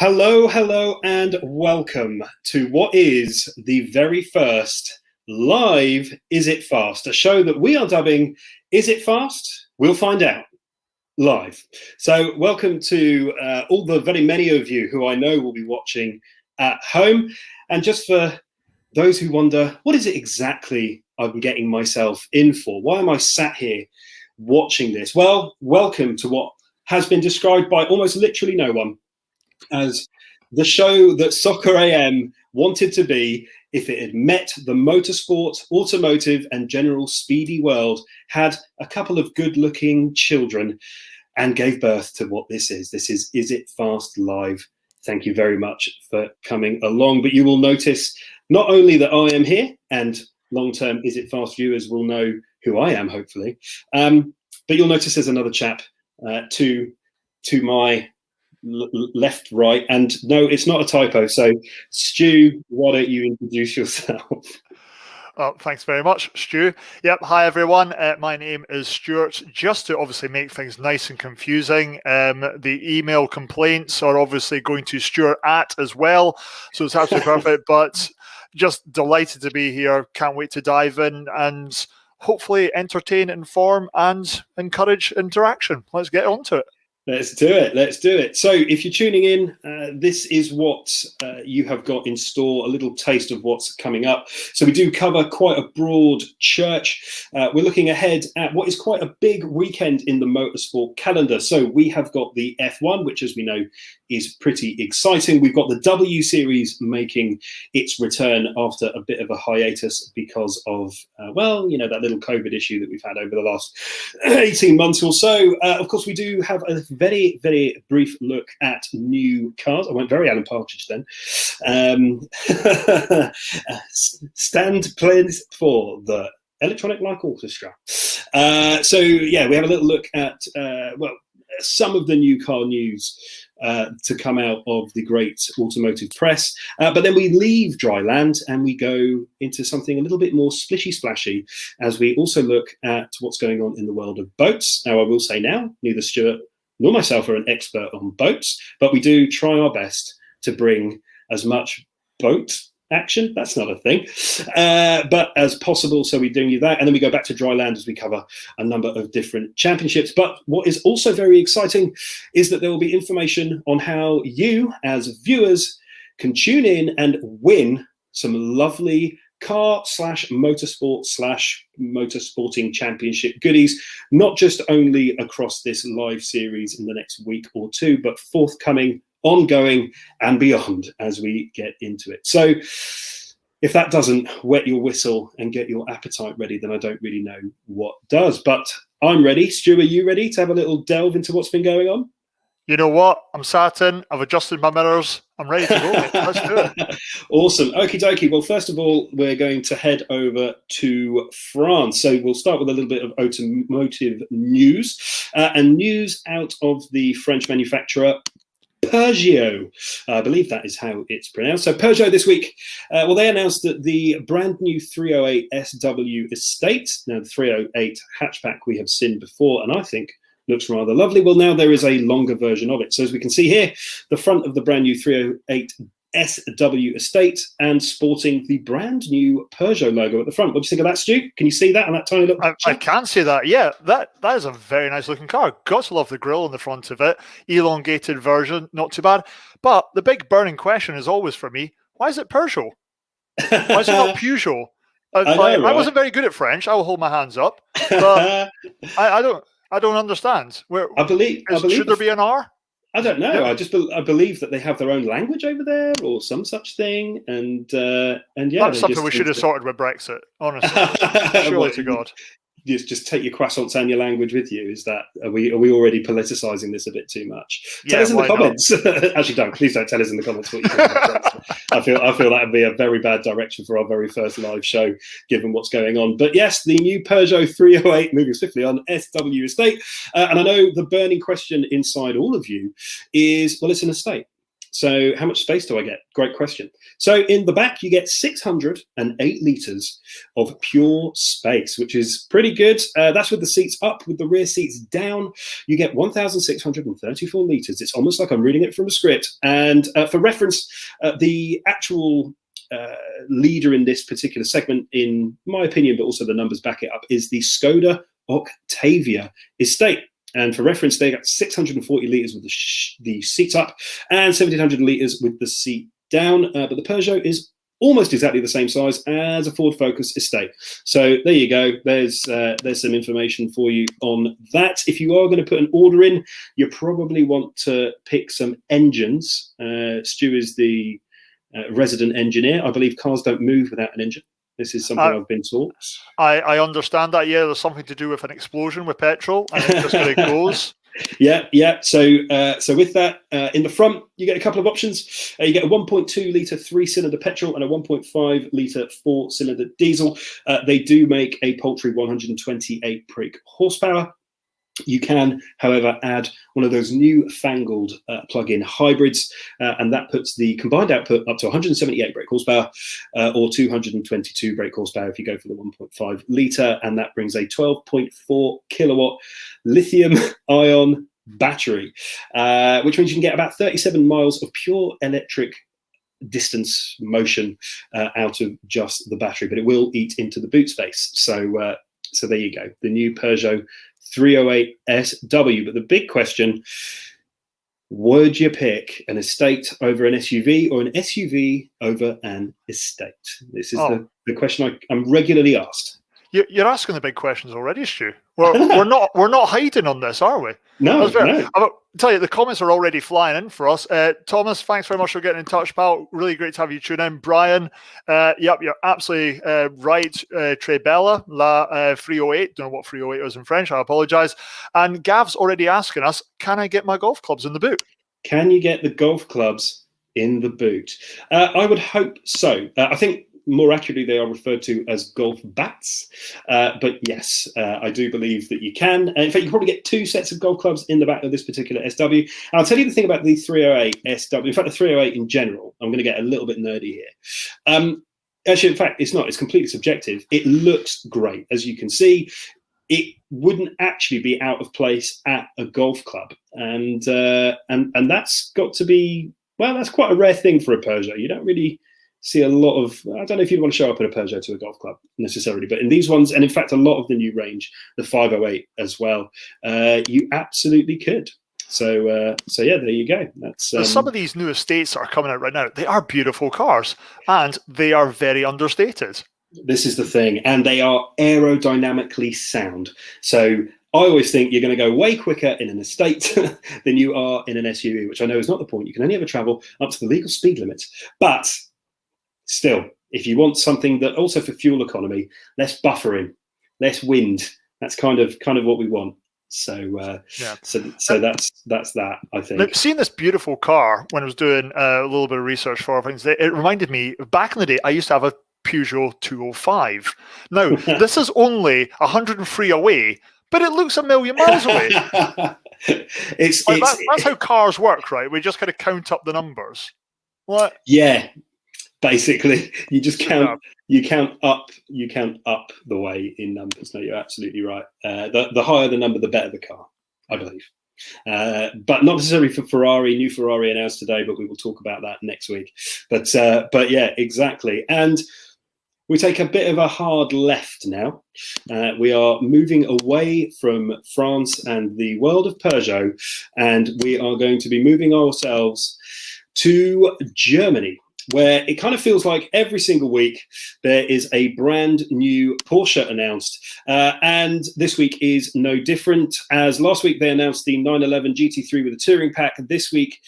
Hello, hello, and welcome to what is the very first live Is It Fast, a show that we are dubbing Is It Fast? We'll find out live. So welcome to all the very many of you who I know will be watching at home. And just for those who wonder, what is it exactly I'm getting myself in for? Why am I sat here watching this? Well, welcome to what has been described by almost literally no one as the show that Soccer AM wanted to be if it had met the motorsport, automotive and general speedy world, had a couple of good-looking children and gave birth to what this is. This is It Fast Live. Thank you very much for coming along. But you will notice not only that I am here, and long-term Is It Fast viewers will know who I am, hopefully, but you'll notice there's another chap to my left, right, and no, it's not a typo. So, Stu, why don't you introduce yourself? Oh, thanks very much, Stu. Yep, hi everyone. My name is Stuart. Just to obviously make things nice and confusing, the email complaints are obviously going to Stuart as well, so it's absolutely perfect. But just delighted to be here. Can't wait to dive in and hopefully entertain, inform, and encourage interaction. Let's get on to it. Let's do it. Let's do it. So if you're tuning in, this is what you have got in store, a little taste of what's coming up. So we do cover quite a broad church. We're looking ahead at what is quite a big weekend in the motorsport calendar. So we have got the F1, which, as we know, is pretty exciting. We've got the W Series making its return after a bit of a hiatus because of, well, you know, that little COVID issue that we've had over the last 18 months or so. Of course, we do have a very, very brief look at new cars. I went very Alan Partridge then. Stand please for the Electronic Like Orchestra. So, yeah, we have a little look at, well, some of the new car news to come out of the great automotive press. But then we leave dry land and we go into something a little bit more splishy splashy as we also look at what's going on in the world of boats. Now, I will say now, neither Stuart nor myself are an expert on boats, but we do try our best to bring as much boat action, that's not a thing, but as possible. So we do that, and then we go back to dry land as we cover a number of different championships. But what is also very exciting is that there will be information on how you as viewers can tune in and win some lovely car/motorsport/motorsporting championship goodies, not just only across this live series in the next week or two, but forthcoming, ongoing and beyond as we get into it. So if that doesn't wet your whistle and get your appetite ready, then I don't really know what does. But I'm ready. Stu, are you ready to have a little delve into what's been going on? You know what? I'm sat in, I've adjusted my mirrors, I'm ready to go. Let's do it. Awesome. Okie dokie. Well, first of all, we're going to head over to France. So we'll start with a little bit of automotive news and news out of the French manufacturer Peugeot. I believe that is how it's pronounced. So Peugeot this week, well, they announced that the brand new 308 SW Estate, now the 308 hatchback we have seen before, and I think looks rather lovely. Well, now there is a longer version of it. So as we can see here, the front of the brand new 308 SW Estate and sporting the brand new Peugeot logo at the front. What do you think of that, Stu? Can you see that on that tiny little picture? I can see that. Yeah, that is a very nice looking car. Got to love the grille on the front of it. Elongated version, not too bad. But the big burning question is always for me, why is it Peugeot? Why is it not Peugeot? I wasn't very good at French. I will hold my hands up. But I don't understand. I believe should there be an R? I don't know. Yeah. I believe that they have their own language over there, or some such thing. And yeah, that's something we should have sorted with Brexit. Honestly, surely to God. Just take your croissants and your language with you. Is that are we already politicizing this a bit too much? Tell us in the comments. Actually, please don't tell us in the comments what you think about Brexit. I feel that would be a very bad direction for our very first live show, given what's going on. But yes, the new Peugeot 308 moving swiftly on SW Estate, and I know the burning question inside all of you is, well, it's an estate. So how much space do I get? Great question. So in the back, you get 608 litres of pure space, which is pretty good. That's with the seats up. With the rear seats down, you get 1,634 litres. It's almost like I'm reading it from a script. And for reference, the actual leader in this particular segment, in my opinion, but also the numbers back it up, is the Skoda Octavia estate. And for reference, they got 640 litres with the seats up and 1,700 litres with the seat down. But the Peugeot is almost exactly the same size as a Ford Focus estate. So there you go. There's some information for you on that. If you are going to put an order in, you probably want to pick some engines. Stu is the resident engineer. I believe cars don't move without an engine. This is something I've been taught. I understand that. Yeah, there's something to do with an explosion with petrol, and it just kind of goes. Yeah. So with that, in the front, you get a couple of options. You get a 1.2 litre 3-cylinder petrol and a 1.5 litre 4-cylinder diesel. They do make a paltry 128 brake horsepower. You can, however, add one of those new-fangled plug-in hybrids, and that puts the combined output up to 178 brake horsepower or 222 brake horsepower if you go for the 1.5 litre, and that brings a 12.4 kilowatt lithium-ion battery, which means you can get about 37 miles of pure electric distance motion out of just the battery, but it will eat into the boot space. So there you go, the new Peugeot 308 SW. But the big question, would you pick an estate over an SUV or an SUV over an estate? This is the question I'm regularly asked. You're asking the big questions already, Stu. We're not hiding on this, are we? No. I'll tell you, the comments are already flying in for us. Thomas, thanks very much for getting in touch, pal. Really great to have you tune in. Brian, yep, you're absolutely right. Trebella, La 308. Don't know what 308 is in French. I apologise. And Gav's already asking us, can I get my golf clubs in the boot? Can you get the golf clubs in the boot? I would hope so. I think more accurately, they are referred to as golf bats. But yes, I do believe that you can. In fact, you can probably get 2 sets of golf clubs in the back of this particular SW. And I'll tell you the thing about the 308 SW. In fact, the 308 in general, I'm going to get a little bit nerdy here. Actually, in fact, it's not. It's completely subjective. It looks great. As you can see, it wouldn't actually be out of place at a golf club. And that's got to be, well, that's quite a rare thing for a Peugeot. You don't really see a lot of, I don't know if you'd want to show up in a Peugeot to a golf club necessarily, but in these ones, and in fact, a lot of the new range, the 508 as well, you absolutely could. So yeah, there you go. That's some of these new estates that are coming out right now. They are beautiful cars, and they are very understated. This is the thing, and they are aerodynamically sound. So I always think you're going to go way quicker in an estate than you are in an SUV, which I know is not the point. You can only ever travel up to the legal speed limit, but still, if you want something that also for fuel economy, less buffering, less wind, that's kind of what we want. So that's that, I think. Look, seeing this beautiful car when I was doing a little bit of research for things, it reminded me, back in the day, I used to have a Peugeot 205. Now, this is only 103 away, but it looks a million miles away. That's how cars work, right? We just kind of count up the numbers. What? Yeah. Basically, you just count. You count up the way in numbers. No, you're absolutely right. The higher the number, the better the car, I believe. But not necessarily for Ferrari. New Ferrari announced today, but we will talk about that next week. But yeah, exactly. And we take a bit of a hard left now. We are moving away from France and the world of Peugeot, and we are going to be moving ourselves to Germany, where it kind of feels like every single week there is a brand new Porsche announced. And this week is no different, as last week they announced the 911 GT3 with a touring pack. This week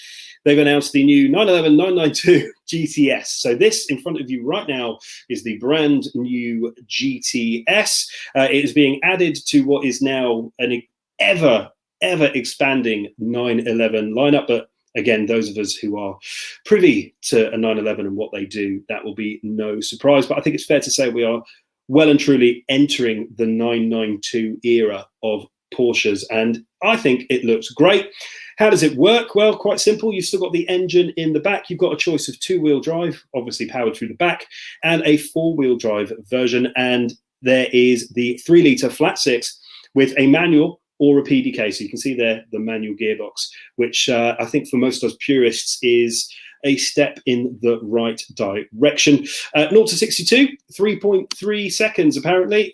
they've announced the new 911 992 GTS. So this in front of you right now is the brand new GTS. It is being added to what is now an ever expanding 911 lineup, but again, those of us who are privy to a 911 and what they do, that will be no surprise. But I think it's fair to say we are well and truly entering the 992 era of Porsches, and I think it looks great. How does it work? Well, quite simple. You've still got the engine in the back. You've got a choice of two-wheel drive, obviously powered through the back, and a four-wheel drive version. And there is the 3-litre flat six with a manual or a PDK. So you can see there the manual gearbox, which I think for most of us purists is a step in the right direction. 0 to 62, 3.3 seconds apparently.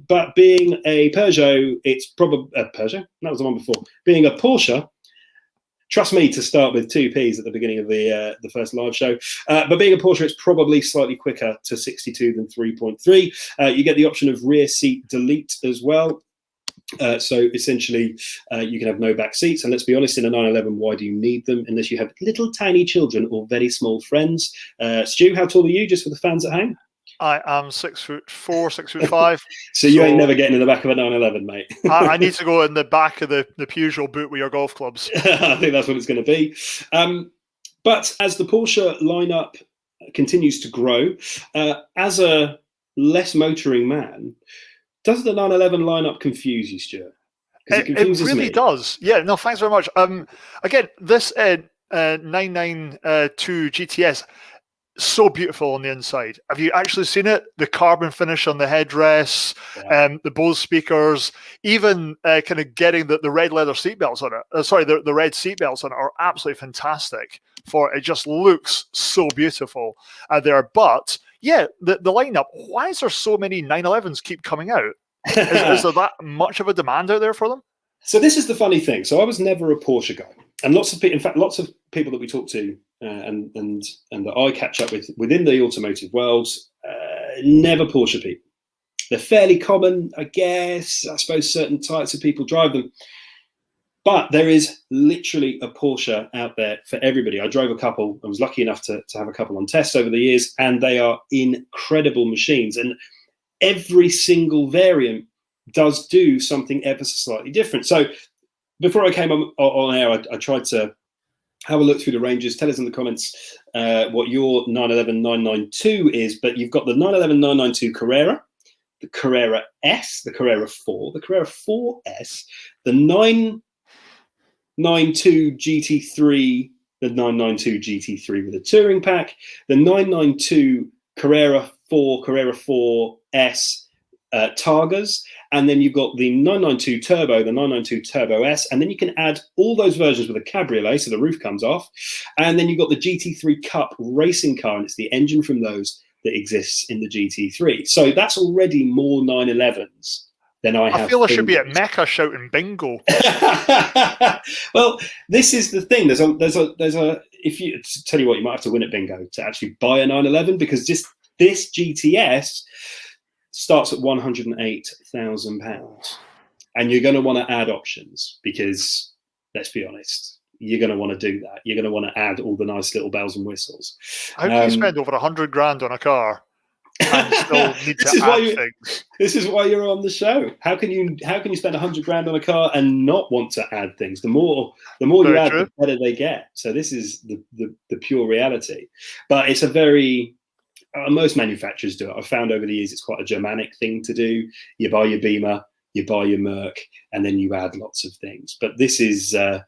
But being a Peugeot, it's probably a Peugeot. That was the one before. Being a Porsche, trust me to start with 2 Ps at the beginning of the first live show. But being a Porsche, it's probably slightly quicker to 62 than 3.3. You get the option of rear seat delete as well. So essentially, you can have no back seats. And let's be honest, in a 911, why do you need them unless you have little tiny children or very small friends? Stu, how tall are you, just for the fans at home? I am 6'4", 6'5". So you ain't never getting in the back of a 911, mate. I need to go in the back of the Peugeot boot with your golf clubs. I think that's what it's going to be. But as the Porsche lineup continues to grow, as a less motoring man, does the 911 lineup confuse you, Stuart? It really does. Yeah, no, thanks very much. Again, this 992 GTS, so beautiful on the inside. Have you actually seen it? The carbon finish on the headrests, the Bose speakers, even kind of getting the red leather seatbelts on it. The red seatbelts on it are absolutely fantastic. For it just looks so beautiful there. But yeah, the lineup. Why is there so many 911s keep coming out? Is there that much of a demand out there for them? So this is the funny thing. So I was never a Porsche guy, and lots of people that we talk to and that I catch up with within the automotive world, never Porsche people. They're fairly common, I guess. I suppose certain types of people drive them. But there is literally a Porsche out there for everybody. I drove a couple. I was lucky enough to have a couple on test over the years, and they are incredible machines. And every single variant does do something ever so slightly different. So before I came on air, I tried to have a look through the ranges. Tell us in the comments what your 911 992 is. But you've got the 911 992 Carrera, the Carrera S, the Carrera 4, the Carrera 4S, the 992 GT3, the 992 GT3 with a touring pack, the 992 Carrera 4, Carrera 4S Targas, and then you've got the 992 Turbo, the 992 Turbo S, and then you can add all those versions with a cabriolet, so the roof comes off, and then you've got the GT3 Cup racing car, and it's the engine from those that exists in the GT3. So that's already more 911s than I have. I feel I should be at Mecca shouting bingo. Well, this is the thing. There's a. If you tell you what, you might have to win at bingo to actually buy a 911 because this GTS starts at £108,000, and you're going to want to add options because, let's be honest, you're going to want to do that. You're going to want to add all the nice little bells and whistles. How can you spend over £100,000 on a car and still need to add things? This is why you're on the show. How can you spend £100,000 on a car and not want to add things? The more you add, the better they get. So this is the pure reality. But it's a very most manufacturers do it. I've found over the years it's quite a Germanic thing to do. You buy your Beamer, you buy your Merc, and then you add lots of things. But this is the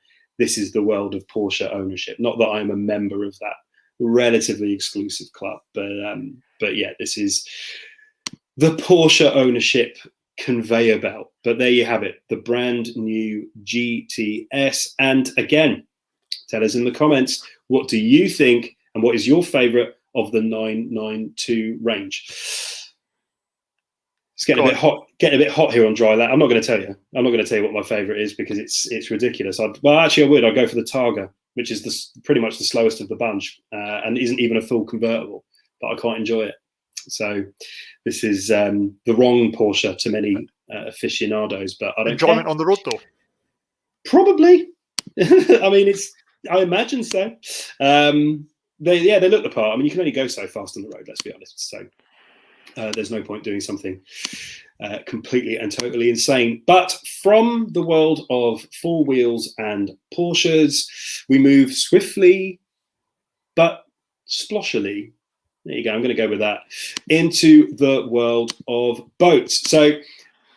world of Porsche ownership. Not that I'm a member of that relatively exclusive club, but yeah, this is the Porsche ownership conveyor belt. But there you have it, the brand new GTS. And again, tell us in the comments, what do you think and what is your favorite of the 992 range? It's getting a bit hot here on Dry Land. I'm not going to tell you. I'm not going to tell you what my favorite is because it's ridiculous. Well, actually, I would. I'd go for the Targa, which is pretty much the slowest of the bunch and isn't even a full convertible, but I quite enjoy it. So this is the wrong Porsche to many aficionados, but I don't enjoyment care. On the road though. Probably. I mean, I imagine so. They look the part. I mean, you can only go so fast on the road, let's be honest. So there's no point doing something completely and totally insane. But from the world of four wheels and Porsches, we move swiftly but sploshily. There you go. I'm going to go with that. Into the world of boats. So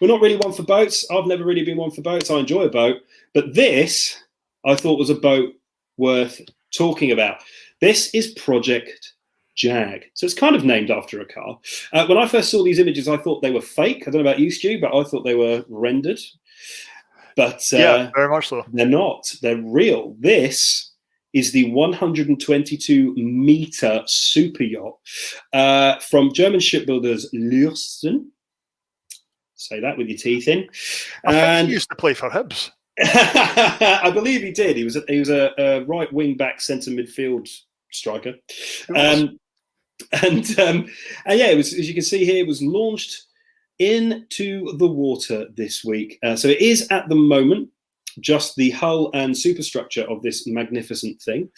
we're not really one for boats. I've never really been one for boats. I enjoy a boat, but this I thought was a boat worth talking about. This is Project Jag. So it's kind of named after a car. When I first saw these images, I thought they were fake. I don't know about you, Stu, but I thought they were rendered. But yeah, very much so. They're not. They're real. This is the 122-meter super yacht from German shipbuilders Lürsten. Say that with your teeth in. I think he used to play for Hibs. I believe he did. He was a right wing back centre midfield striker. And yeah, it was, as you can see here, it was launched into the water this week. So it is at the moment just the hull and superstructure of this magnificent thing.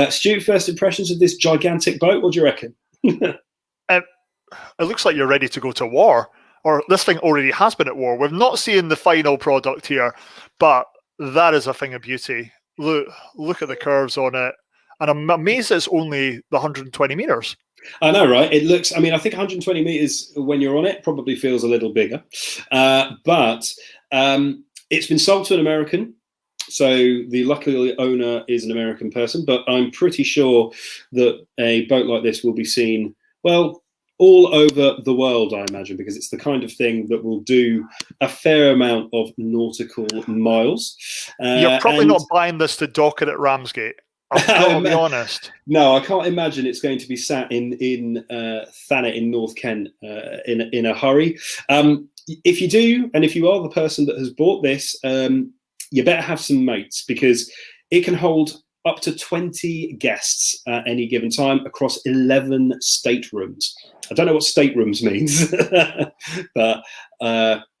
Stu, first impressions of this gigantic boat, what do you reckon? It looks like you're ready to go to war, or this thing already has been at war. We've not seen the final product here, but that is a thing of beauty. Look at the curves on it, and I'm amazed it's only the 120 meters. I know, right? It looks, I mean, I think 120 meters when you're on it probably feels a little bigger, but it's been sold to an American. So the lucky owner is an American person, but I'm pretty sure that a boat like this will be seen, well, all over the world, I imagine, because it's the kind of thing that will do a fair amount of nautical miles. You're probably not buying this to dock it at Ramsgate. I've got to be honest. No, I can't imagine it's going to be sat in Thanet in North Kent in a hurry. If you do, and if you are the person that has bought this, you better have some mates, because it can hold up to 20 guests at any given time across 11 staterooms. I don't know what staterooms means, but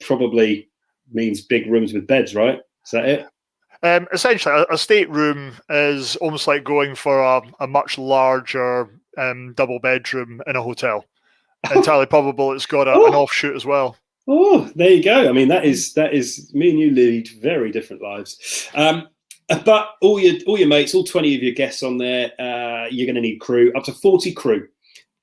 probably means big rooms with beds, right? Is that it? Essentially, a stateroom is almost like going for a much larger double bedroom in a hotel. Entirely probable it's got an offshoot as well. Oh, there you go. I mean, that is me and you lead very different lives. But all your mates, all 20 of your guests on there, you're going to need crew. Up to 40 crew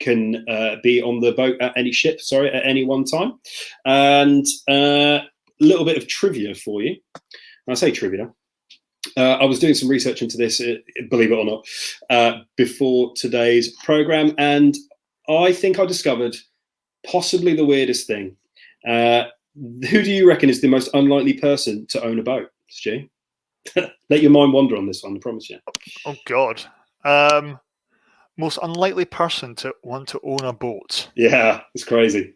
can be on the boat at any ship, at any one time. And a little bit of trivia for you. When I say trivia, I was doing some research into this, believe it or not, before today's program, and I think I discovered possibly the weirdest thing. Who do you reckon is the most unlikely person to own a boat, Stu? Let your mind wander on this one, I promise you. Oh, God. Most unlikely person to want to own a boat. Yeah, it's crazy.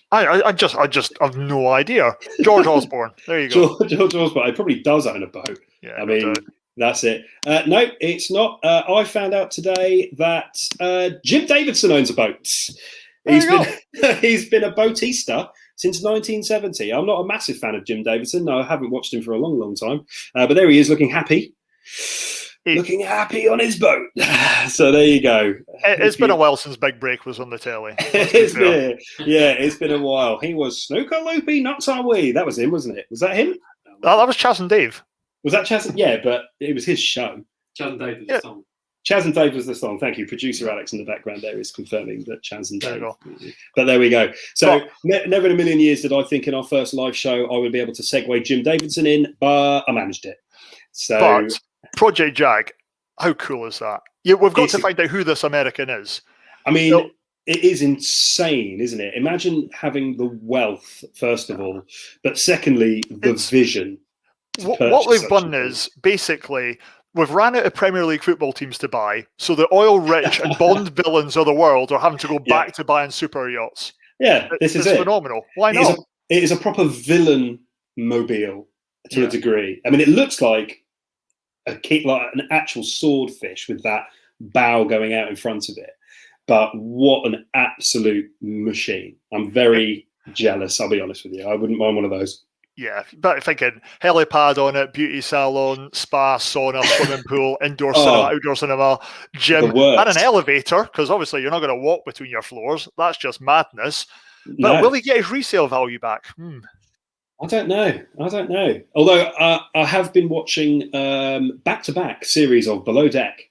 I just have no idea. George Osborne. There you go. George Osborne. He probably does own a boat. Yeah, I mean, that's it. No, it's not. I found out today that Jim Davidson owns a boat. He's been a boatista since 1970. I'm not a massive fan of Jim Davidson. No, I haven't watched him for a long, long time. But there he is, looking happy. Looking happy on his boat. So there you go. It's been a while since Big Break was on the telly. It's been a while. He was Snooker Loopy, Nuts Are We. That was him, wasn't it? Was that him? That was Chaz and Dave. Was that Chaz? Yeah, but it was his show. Chaz and Dave was the song. Chaz and Dave was the song. Thank you. Producer Alex in the background there is confirming that Chaz and Dave. But there we go. So never in a million years did I think in our first live show I would be able to segue Jim Davidson in, but I managed it. So. But Project Jag, how cool is that? Yeah, we've got to find out who this American is. I mean, it is insane, isn't it? Imagine having the wealth, first of all, but secondly, the vision. What they've done is basically we've ran out of Premier League football teams to buy, so the oil-rich and Bond villains of the world are having to go back to buying super yachts. Yeah, this is phenomenal. Why not? It is a proper villain mobile to a degree. I mean, it looks like an actual swordfish with that bow going out in front of it. But what an absolute machine. I'm very jealous, I'll be honest with you. I wouldn't mind one of those. Yeah, but thinking helipad on it, beauty salon, spa, sauna, swimming pool, indoor cinema, outdoor cinema, gym, and an elevator, because obviously you're not going to walk between your floors. That's just madness. But will he get his resale value back? I don't know. Although I have been watching back-to-back series of Below Deck,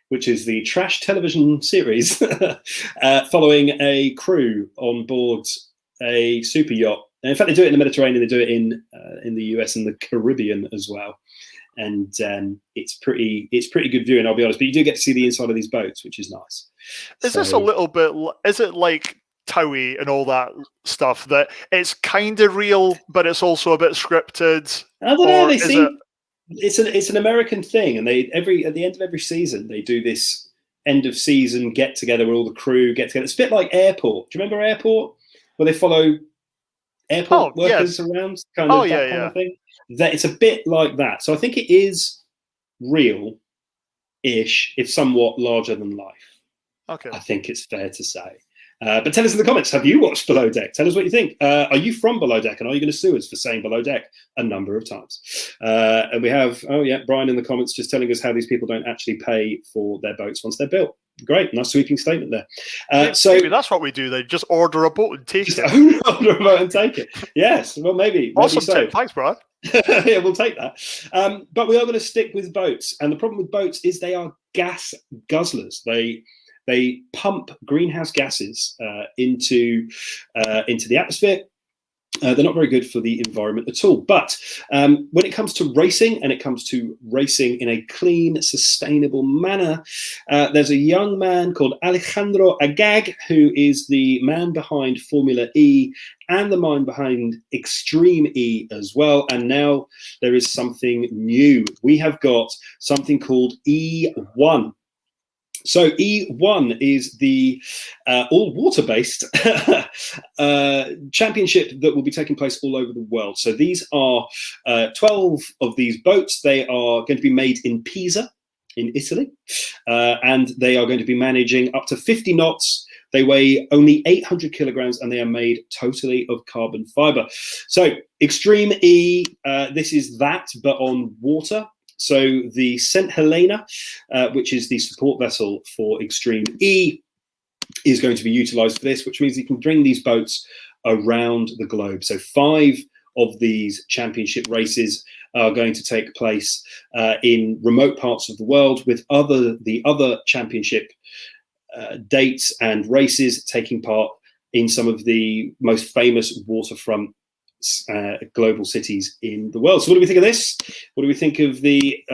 which is the trash television series following a crew on board a super yacht. And in fact, they do it in the Mediterranean. They do it in the US and the Caribbean as well. And it's pretty good viewing, I'll be honest. But you do get to see the inside of these boats, which is nice. Is this a little bit? Is it like Towie and all that stuff, that it's kind of real, but it's also a bit scripted? I don't know. It's an American thing, and at the end of every season they do this end of season get together where all the crew get together. It's a bit like Airport. Do you remember Airport, where they follow airport workers around, kind of thing? That it's a bit like that. So I think it is real-ish, if somewhat larger than life. Okay, I think it's fair to say. But tell us in the comments, have you watched Below Deck? Tell us what you think. Are you from Below Deck, and are you going to sue us for saying Below Deck a number of times? And we have, Brian in the comments just telling us how these people don't actually pay for their boats once they're built. Great, nice sweeping statement there. So maybe that's what we do. They just order a boat and take it. Order a boat and take it. Yes, well, maybe. Awesome so. tip. Thanks, Brad. Yeah, we'll take that. But we are going to stick with boats, and the problem with boats is they are gas guzzlers. They pump greenhouse gases into the atmosphere. They're not very good for the environment at all. But when it comes to racing, and it comes to racing in a clean, sustainable manner, there's a young man called Alejandro Agag, who is the man behind Formula E and the man behind Extreme E as well. And now there is something new. We have got something called E1. So E1 is the all water-based championship that will be taking place all over the world. So these are 12 of these boats. They are going to be made in Pisa, in Italy, and they are going to be managing up to 50 knots. They weigh only 800 kilograms, and they are made totally of carbon fiber. So Extreme E, this is that, but on water. So the St. Helena, which is the support vessel for Extreme E, is going to be utilised for this, which means you can bring these boats around the globe. So 5 of these championship races are going to take place in remote parts of the world, with the other championship dates and races taking part in some of the most famous waterfront global cities in the world. So what do we think of this? What do we think of the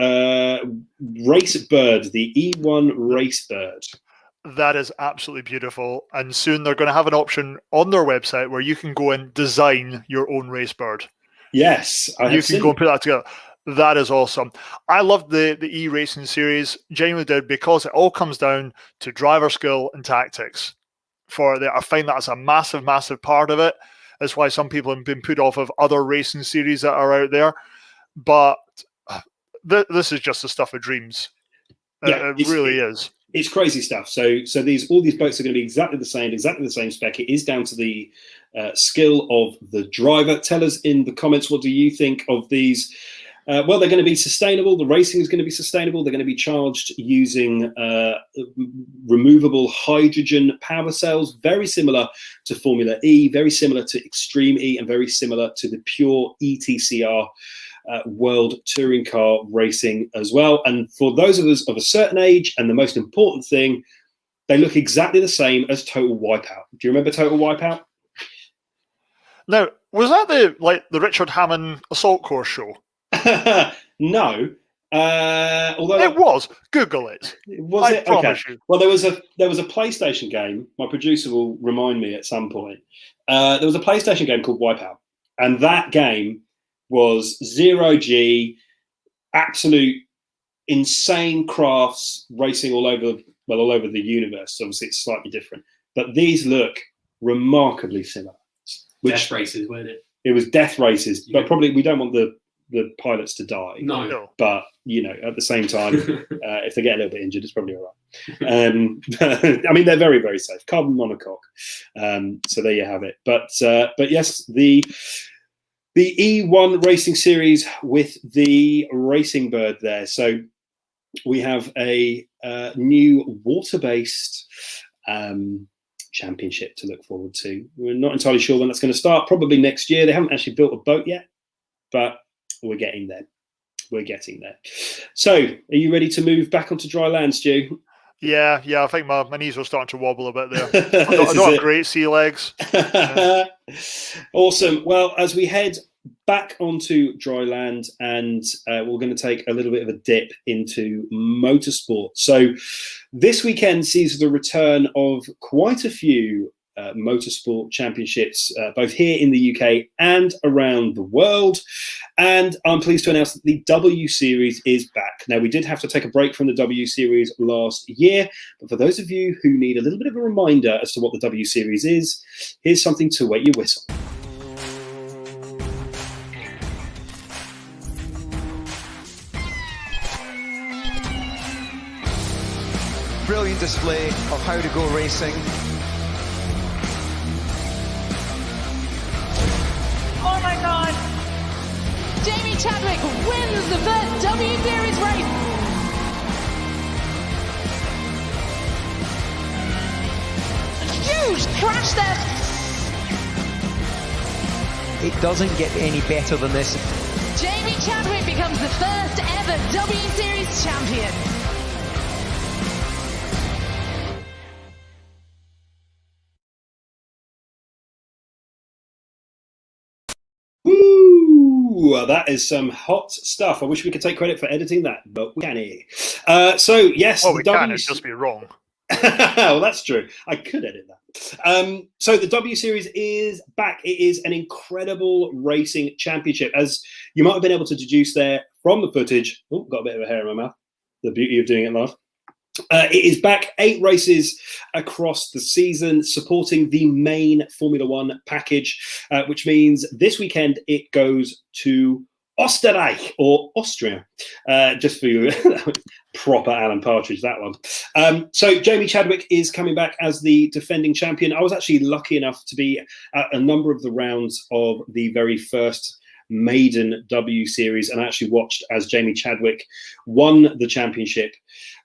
race bird, the E1 race bird? That is absolutely beautiful. And soon they're going to have an option on their website where you can go and design your own race bird. Yes, you can go and put that together. That is awesome. I loved the e-racing series, genuinely did, because it all comes down to driver skill and tactics. I find that's a massive, massive part of it. That's why some people have been put off of other racing series that are out there. But this is just the stuff of dreams. Yeah, it really is. It's crazy stuff. So all these boats are going to be exactly the same spec. It is down to the skill of the driver. Tell us in the comments, what do you think of these? Well, they're going to be sustainable. The racing is going to be sustainable. They're going to be charged using removable hydrogen power cells, very similar to Formula E, very similar to Extreme E, and very similar to the pure ETCR world touring car racing as well. And for those of us of a certain age, and the most important thing, they look exactly the same as Total Wipeout. Do you remember Total Wipeout? Now, was that the Richard Hammond assault course show? No, although it was. Google it. Was it? Promise okay. You. Well, there was a PlayStation game. My producer will remind me at some point. There was a PlayStation game called Wipeout, and that game was 0G, absolute insane crafts racing all over the universe. Obviously, it's slightly different, but these look remarkably similar. Death races, weren't it? It was death races, but probably we don't want the pilots to die. No. But, at the same time, if they get a little bit injured, it's probably all right. I mean, they're very, very safe. Carbon monocoque. So there you have it. But yes, the E1 Racing Series with the Racing Bird there. So we have a new water-based championship to look forward to. We're not entirely sure when that's going to start. Probably next year. They haven't actually built a boat yet, but we're getting there. So, are you ready to move back onto dry land, Stu? Yeah, I think my knees are starting to wobble a bit there. I This don't is have great sea legs. Awesome. Well, as we head back onto dry land, and we're going to take a little bit of a dip into motorsport. So this weekend sees the return of quite a few motorsport championships, both here in the UK and around the world. And I'm pleased to announce that the W Series is back. Now, we did have to take a break from the W Series last year, but for those of you who need a little bit of a reminder as to what the W Series is, here's something to wet your whistle. Brilliant display of how to go racing. Oh my God! Jamie Chadwick wins the first W Series race. Huge crash there. It doesn't get any better than this. Jamie Chadwick becomes the first ever W Series champion. Woo! That is some hot stuff. I wish we could take credit for editing that, but we can't. So yes, Well, we can. It'd just be wrong. Well, that's true. I could edit that. So the W Series is back. It is an incredible racing championship, as you might have been able to deduce there from the footage. Oh, got a bit of a hair in my mouth. The beauty of doing it live. It is back, 8 races across the season, supporting the main Formula One package, which means this weekend it goes to Österreich, or Austria, just for you. Proper Alan Partridge, that one. So Jamie Chadwick is coming back as the defending champion. I was actually lucky enough to be at a number of the rounds of the very first maiden W Series, and I actually watched as Jamie Chadwick won the championship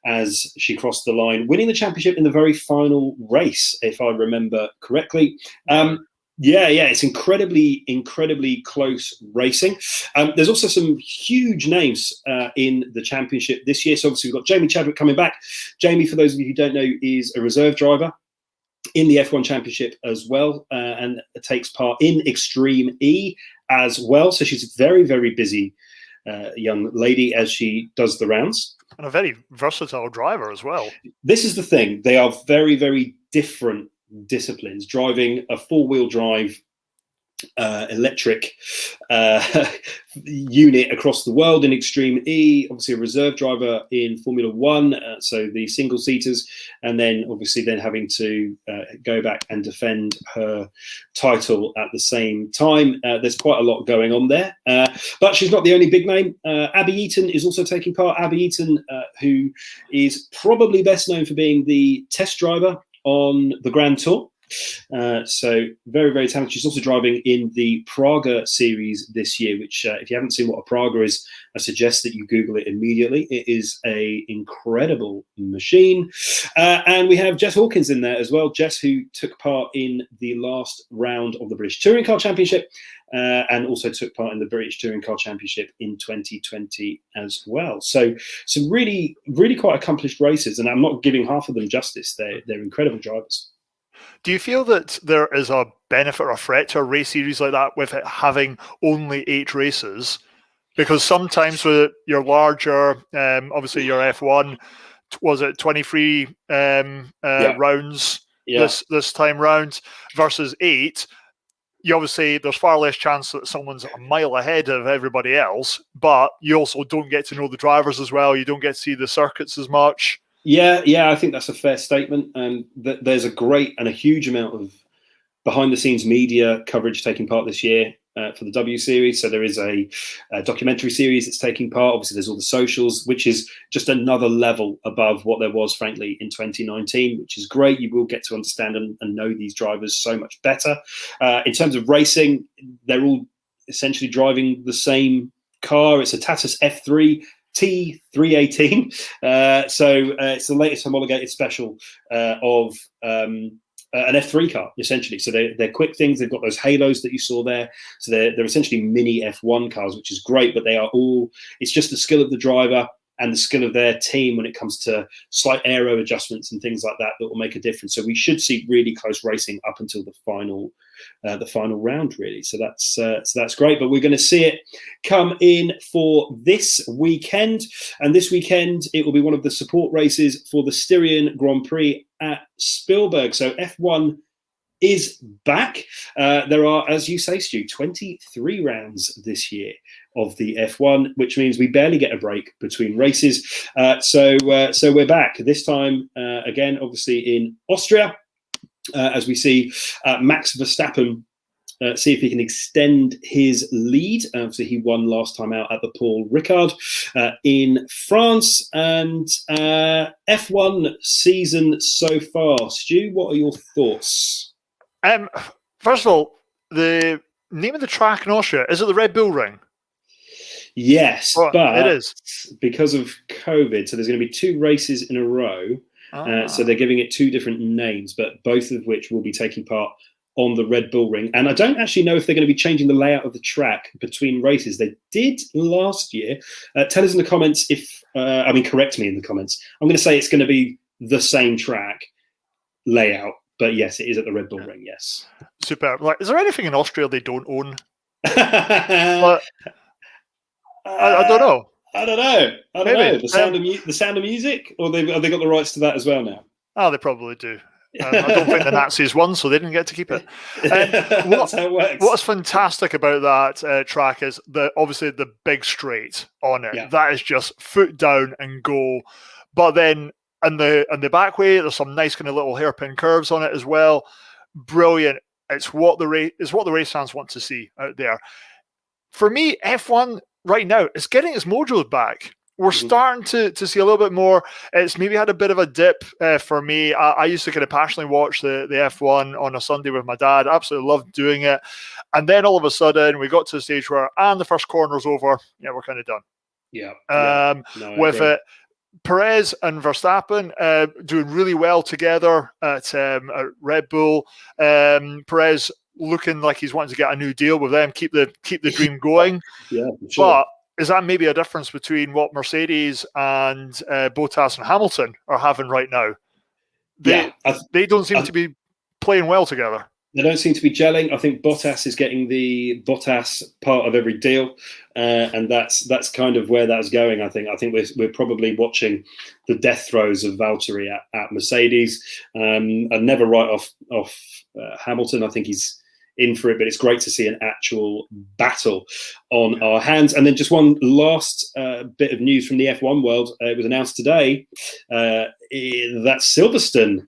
as she crossed the line, winning the championship in the very final race, if I remember correctly. Yeah, it's incredibly close racing. There's also some huge names in the championship this year. So obviously we've got Jamie Chadwick coming back. Jamie, for those of you who don't know, is a reserve driver in the F1 Championship as well, and takes part in Extreme E as well. So she's a very busy young lady as she does the rounds. And a very versatile driver as well. This is the thing. They are very different disciplines. Driving a 4-wheel drive electric unit across the world in Extreme E, obviously a reserve driver in Formula One, so the single seaters, and then obviously then having to go back and defend her title at the same time. There's quite a lot going on there, but she's not the only big name. Abby Eaton is also taking part. Abby Eaton, who is probably best known for being the test driver on the Grand Tour. So very talented. She's also driving in the Praga series this year, which if you haven't seen what a Praga is, I suggest that you Google it immediately. It is a incredible machine. And we have Jess Hawkins in there as well. Jess, who took part in the last round of the British Touring Car Championship, and also took part in the British Touring Car Championship in 2020 as well. So some really quite accomplished racers, and I'm not giving half of them justice. They're incredible drivers. Do you feel that there is a benefit or a threat to a race series like that with it having only 8 races? Because sometimes with your larger, obviously your F1, was it 23 rounds this time round versus 8? You obviously, there's far less chance that someone's a mile ahead of everybody else, but you also don't get to know the drivers as well. You don't get to see the circuits as much. Yeah, I think that's a fair statement. And there's a great and a huge amount of behind-the-scenes media coverage taking part this year for the W Series. So there is a documentary series that's taking part. Obviously, there's all the socials, which is just another level above what there was, frankly, in 2019, which is great. You will get to understand and know these drivers so much better. In terms of racing, they're all essentially driving the same car. It's a Tatus F3 T318. So it's the latest homologated special of an F3 car, essentially. So they're quick things. They've got those halos that you saw there. So they're essentially mini F1 cars, which is great, but they are all, it's just the skill of the driver and the skill of their team when it comes to slight aero adjustments and things like that will make a difference. So we should see really close racing up until the final round, really. So that's great. But we're going to see it come in for this weekend, and this weekend it will be one of the support races for the Styrian Grand Prix at Spielberg. So F1 is back. There are, as you say, Stu, 23 rounds this year of the F1, which means we barely get a break between races. So we're back this time again, obviously in Austria, as we see Max Verstappen see if he can extend his lead. So he won last time out at the Paul Ricard in France. And F1 season so far, Stu, what are your thoughts? First of all, the name of the track in Austria, is it the Red Bull Ring? Yes, well, but it is because of COVID. So there's going to be 2 races in a row. So they're giving it 2 different names, but both of which will be taking part on the Red Bull Ring. And I don't actually know if they're going to be changing the layout of the track between races. They did last year. Tell us in the comments if, correct me in the comments. I'm going to say it's going to be the same track layout. But yes, it is at the Red Bull Ring, yes. Superb. Like, is there anything in Austria they don't own? But, I don't know. I don't know. The Sound of Music? Or have they got the rights to that as well now? Oh, they probably do. I don't think the Nazis won, so they didn't get to keep it. That's how it works. What's fantastic about that track is obviously the big straight on it. Yeah. That is just foot down and go. But then and the back way, there's some nice kind of little hairpin curves on it as well. Brilliant. It's what the race fans want to see out there. For me, F1 right now is getting its mojo back. We're starting to see a little bit more. It's maybe had a bit of a dip for me. I used to kind of passionately watch the F1 on a Sunday with my dad. Absolutely loved doing it. And then all of a sudden, we got to the stage where, and the first corner's over. Yeah, we're kind of done. Yeah. With it. Perez and Verstappen doing really well together at Red Bull. Perez looking like he's wanting to get a new deal with them, keep the dream going. Yeah, sure. But is that maybe a difference between what Mercedes and Bottas and Hamilton are having right now? They don't seem to be playing well together. They don't seem to be gelling. I think Bottas is getting the Bottas part of every deal, and that's kind of where that's going. I think we're probably watching the death throes of Valtteri at Mercedes. I'd never write off Hamilton. I think he's in for it, but it's great to see an actual battle on our hands. And then just one last bit of news from the F1 world. It was announced today that Silverstone,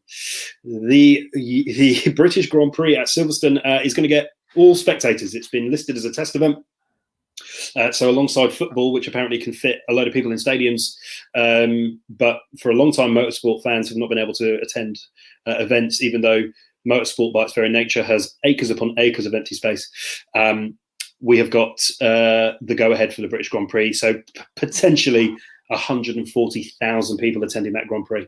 the British Grand Prix at Silverstone, is going to get all spectators. It's been listed as a test event. So alongside football, which apparently can fit a load of people in stadiums, but for a long time, motorsport fans have not been able to attend events, even though motorsport by its very nature has acres upon acres of empty space. We have got the go-ahead for the British Grand Prix, so potentially 140,000 people attending that Grand Prix.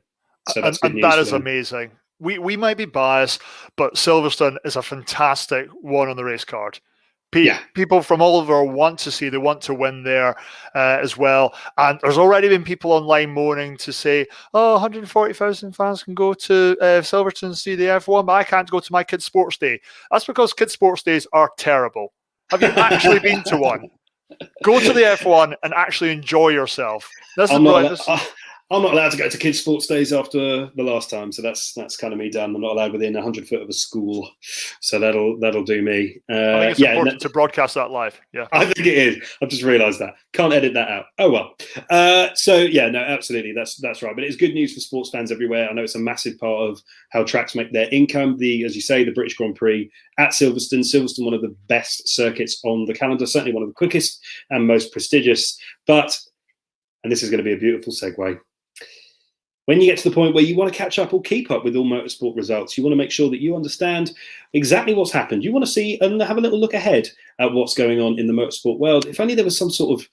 So that's good news. That is amazing. We might be biased, but Silverstone is a fantastic one on the race card. People from all over want to win there as well. And there's already been people online moaning to say, 140,000 fans can go to Silverstone and see the F1, but I can't go to my kids' sports day. That's because kids' sports days are terrible. Have you actually been to one? Go to the F1 and actually enjoy yourself. I'm not allowed to go to kids' sports days after the last time, so that's kind of me done. I'm not allowed within 100 foot of a school, so that'll do me. I think it's important to broadcast that live. Yeah, I think it is. I've just realised that. Can't edit that out. Oh well. Absolutely, that's right. But it's good news for sports fans everywhere. I know it's a massive part of how tracks make their income. As you say, the British Grand Prix at Silverstone. Silverstone, one of the best circuits on the calendar, certainly one of the quickest and most prestigious. But, and this is going to be a beautiful segue, when you get to the point where you want to catch up or keep up with all motorsport results, you want to make sure that you understand exactly what's happened. You want to see and have a little look ahead at what's going on in the motorsport world. If only there was some sort of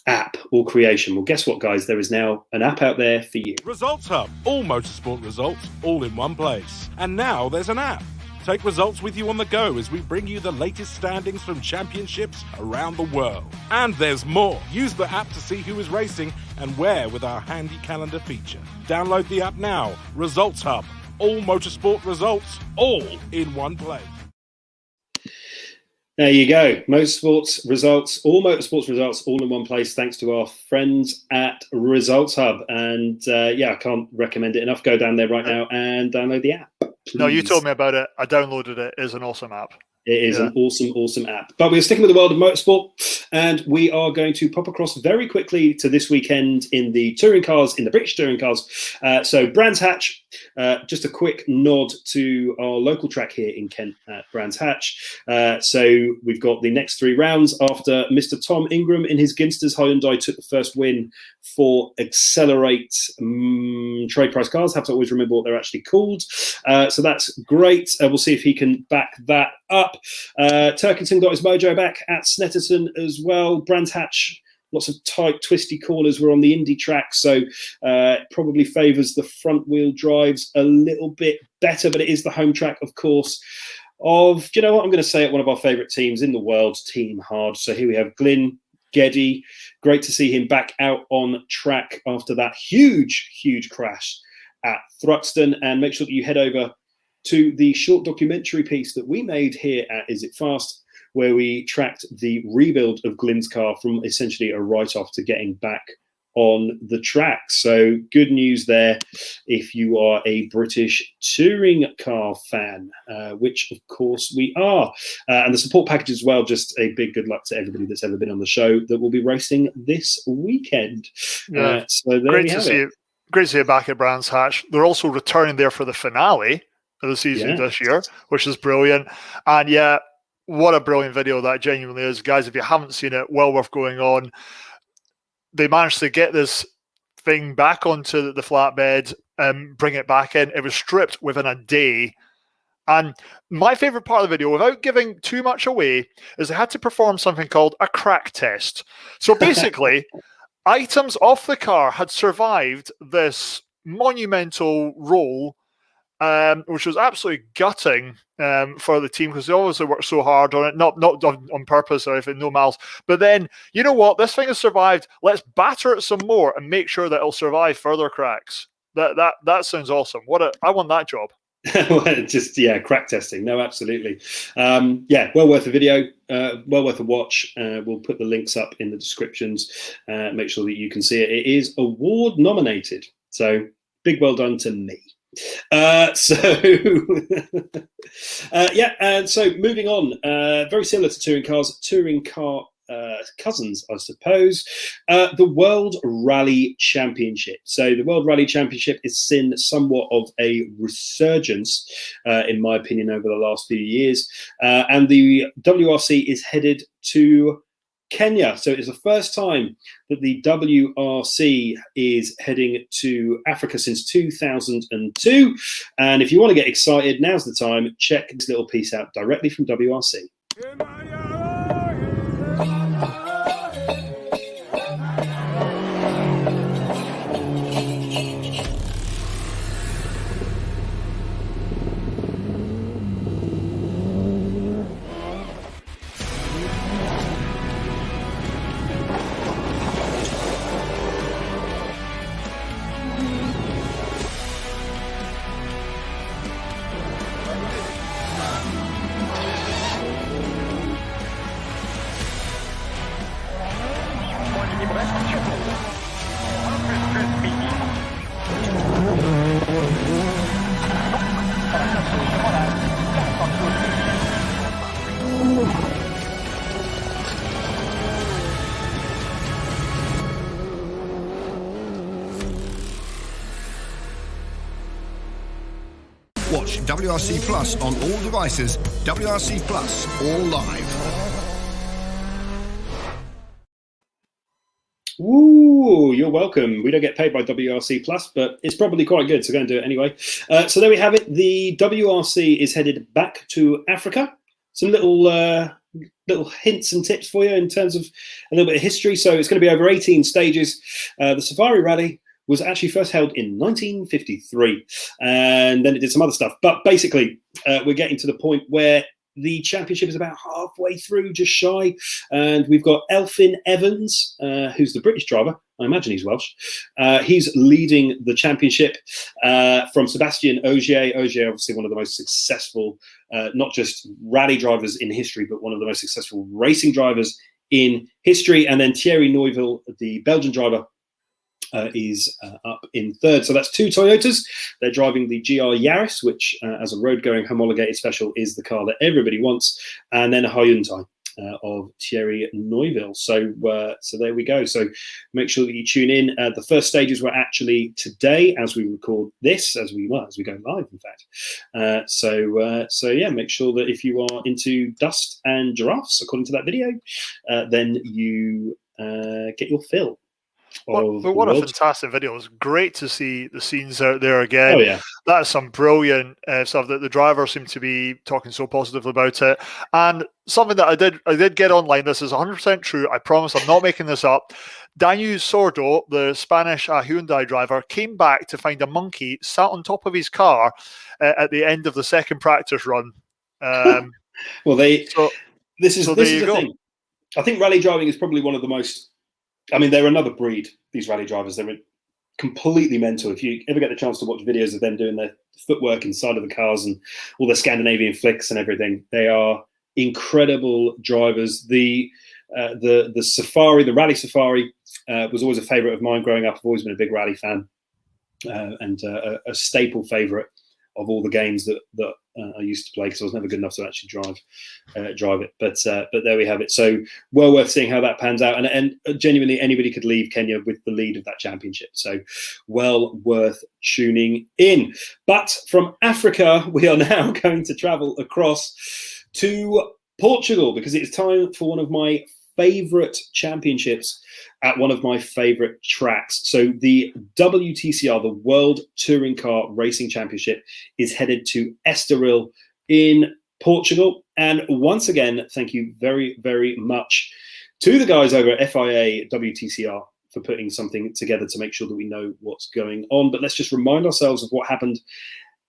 app or creation. Well, guess what, guys? There is now an app out there for you. Results Hub. All motorsport results, all in one place. And now there's an app. Take results with you on the go as we bring you the latest standings from championships around the world. And there's more. Use the app to see who is racing and where with our handy calendar feature. Download the app now. Results Hub. All motorsport results, all in one place. There you go. Motorsports results, all in one place, thanks to our friends at Results Hub. And I can't recommend it enough. Go down there right now and download the app. Please. No, you told me about it. I downloaded it. It's an awesome app. It is an awesome app. But we're sticking with the world of motorsport, and we are going to pop across very quickly to this weekend in the touring cars, in the British touring cars. So Brands Hatch, just a quick nod to our local track here in Kent at Brands Hatch. So we've got the next 3 rounds after Mr. Tom Ingram in his Ginsters Hyundai took the first win for Accelerate Trade Price Cars. Have to always remember what they're actually called. So that's great. We'll see if he can back that up. Turkington got his mojo back at Snetterton as well. Brands Hatch, lots of tight, twisty corners. We're on the Indy track, so probably favours the front wheel drives a little bit better, but it is the home track, of course, of, do you know what, I'm going to say it, one of our favourite teams in the world, Team Hard. So here we have Glyn Geddy. Great to see him back out on track after that huge crash at Thruxton. And make sure that you head over to the short documentary piece that we made here at Is It Fast, where we tracked the rebuild of Glyn's car from essentially a write-off to getting back on the track. So good news there if you are a British touring car fan, which of course we are. And the support package as well, just a big good luck to everybody that's ever been on the show that will be racing this weekend. Yeah. So there Great we to have see it. you. Great to see you back at Brands Hatch. They're also returning there for the finale of the season this year, which is brilliant. And yeah, what a brilliant video that genuinely is. Guys, if you haven't seen it, well worth going on. They managed to get this thing back onto the flatbed and bring it back in. It was stripped within a day. And my favorite part of the video, without giving too much away, is they had to perform something called a crack test. So basically, items off the car had survived this monumental roll, which was absolutely gutting for the team, because they obviously worked so hard on it, not on purpose or anything, no malice. But then, you know what? This thing has survived. Let's batter it some more and make sure that it'll survive further cracks. That sounds awesome. I want that job. Just crack testing. No, absolutely. Well worth a video, well worth a watch. We'll put the links up in the descriptions. Make sure that you can see it. It is award nominated, so big well done to me. And so moving on, very similar to touring cars, touring car cousins, I suppose, the World Rally Championship. So the World Rally Championship has seen somewhat of a resurgence, in my opinion, over the last few years, and the WRC is headed to Kenya. So it's the first time that the WRC is heading to Africa since 2002. And if you want to get excited, now's the time. Check this little piece out directly from WRC. Watch WRC Plus on all devices. WRC Plus, all live. Ooh, you're welcome. We don't get paid by WRC Plus, but it's probably quite good, so go and do it anyway. So there we have it. The WRC is headed back to Africa. Some little hints and tips for you in terms of a little bit of history. So it's going to be over 18 stages. The Safari Rally was actually first held in 1953, and then it did some other stuff. But basically, we're getting to the point where the championship is about halfway through, just shy, and we've got Elfyn Evans, who's the British driver. I imagine he's Welsh. He's leading the championship from Sebastian Ogier. Ogier, obviously one of the most successful, not just rally drivers in history, but one of the most successful racing drivers in history. And then Thierry Neuville, the Belgian driver, is up in third. So that's two Toyotas. They're driving the GR Yaris, which as a road-going homologated special is the car that everybody wants, and then a Hyundai of Thierry Neuville. So there we go. So make sure that you tune in. The first stages were actually today as we record this, as we go live, in fact. So yeah, make sure that if you are into dust and giraffes, according to that video, then you get your fill. But what a fantastic video. It was great to see the scenes out there again. Oh, yeah. That is some brilliant stuff that the drivers seem to be talking so positively about it. And something that I did get online, this is 100% true, I promise I'm not making this up. Daniel Sordo, the Spanish Hyundai driver, came back to find a monkey sat on top of his car at the end of the second practice run. Well, this is the thing. I think rally driving is probably one of the most, I mean, they're another breed, these rally drivers. They're completely mental. If you ever get the chance to watch videos of them doing their footwork inside of the cars and all the Scandinavian flicks and everything, they are incredible drivers. The Safari, the Rally Safari, was always a favourite of mine growing up. I've always been a big rally fan and a staple favourite of all the games that I used to play, because I was never good enough to actually drive it. But there we have it. So well worth seeing how that pans out. And genuinely, anybody could leave Kenya with the lead of that championship. So well worth tuning in. But from Africa, we are now going to travel across to Portugal, because it's time for one of my favourite championships at one of my favourite tracks. So the WTCR, the World Touring Car Racing Championship, is headed to Estoril in Portugal. And once again, thank you very, very much to the guys over at FIA WTCR for putting something together to make sure that we know what's going on. But let's just remind ourselves of what happened